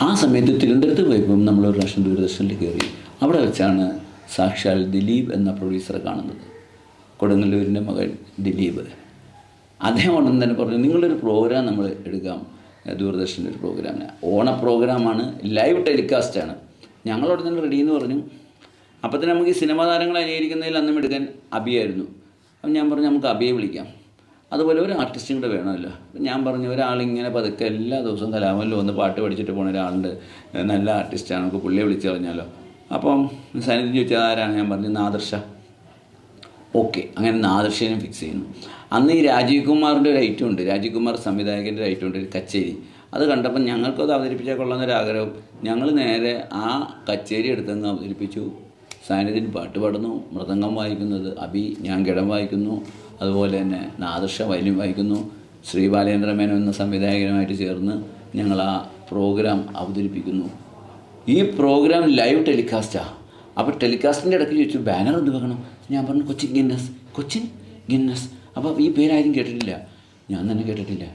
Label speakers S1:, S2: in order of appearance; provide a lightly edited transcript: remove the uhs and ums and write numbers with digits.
S1: ആ സമയത്ത് തിരുവനന്തപുരത്ത് പോയപ്പം നമ്മളൊരു പ്രാവശ്യം ദൂരദർശനിൽ കയറി. അവിടെ വെച്ചാണ് സാക്ഷാൽ ദിലീപ് എന്ന പ്രൊഡ്യൂസറെ കാണുന്നത്. കൊടുങ്ങല്ലൂരിൻ്റെ മകൻ ദിലീപ്. അദ്ദേഹം ഉടൻ തന്നെ പറഞ്ഞു, നിങ്ങളൊരു പ്രോഗ്രാം നമ്മൾ എടുക്കാം, ദൂരദർശൻ്റെ ഒരു പ്രോഗ്രാമിന്. ഓണ പ്രോഗ്രാമാണ്, ലൈവ് ടെലികാസ്റ്റാണ്. ഞങ്ങളോട് തന്നെ റെഡി എന്ന് പറഞ്ഞു. അപ്പോൾ തന്നെ നമുക്ക് ഈ സിനിമാ താരങ്ങളെ അനുകരിക്കുന്നതിൽ അന്നും എടുക്കാൻ അബിയായിരുന്നു. അപ്പം ഞാൻ പറഞ്ഞു, നമുക്ക് അബിയെ വിളിക്കാം, അതുപോലെ ഒരു ആർട്ടിസ്റ്റും കൂടെ വേണമല്ലോ. ഞാൻ പറഞ്ഞു, ഒരാളിങ്ങനെ പതുക്കെ എല്ലാ ദിവസവും കലാമല്ലോ വന്ന് പാട്ട് പഠിച്ചിട്ട് പോകുന്ന ഒരാളുണ്ട്, നല്ല ആർട്ടിസ്റ്റാണ്, നമുക്ക് പുള്ളിയെ വിളിച്ച് പറഞ്ഞാലോ. അപ്പം സാന്നിധ്യം ചോദിച്ചാൽ ആരാണ്? ഞാൻ പറഞ്ഞു, നാദർഷ. ഓക്കെ, അങ്ങനെ നാദർഷേനെ ഫിക്സ് ചെയ്യുന്നു. അന്ന് ഈ രാജീവ് കുമാറിൻ്റെ ഒരു ഐറ്റം ഉണ്ട്, രാജീവ് കുമാർ സംവിധായകൻ്റെ ഒരു ഐറ്റം ഉണ്ട്, ഒരു കച്ചേരി. അത് കണ്ടപ്പോൾ ഞങ്ങൾക്കത് അവതരിപ്പിച്ചാൽ കൊള്ളാമെന്നൊരാഗ്രഹം. ഞങ്ങൾ നേരെ ആ കച്ചേരി എടുത്തങ്ങ് അവതരിപ്പിച്ചു. സാന്നിധ്യം പാട്ട് പാടുന്നു, മൃദംഗം വായിക്കുന്നത് അബി, ഞാൻ ഗിടം വായിക്കുന്നു, അതുപോലെ തന്നെ നാദർഷ വയലിൻ വായിക്കുന്നു. ശ്രീ ബാലേന്ദ്ര മേനോൻ എന്ന സംവിധായകനുമായിട്ട് ചേർന്ന് ഞങ്ങൾ ആ പ്രോഗ്രാം അവതരിപ്പിക്കുന്നു. ഈ പ്രോഗ്രാം ലൈവ് ടെലികാസ്റ്റാണ്. അപ്പോൾ ടെലികാസ്റ്റിൻ്റെ ഇടയ്ക്ക് ചോദിച്ചു, ബാനർ എന്ത് വെക്കണം? ഞാൻ പറഞ്ഞു, കൊച്ചിൻ ഗിന്നസ്. കൊച്ചിൻ ഗിന്നസ്. അപ്പോൾ ഈ പേരാരും കേട്ടിട്ടില്ല, ഞാൻ തന്നെ കേട്ടിട്ടില്ല.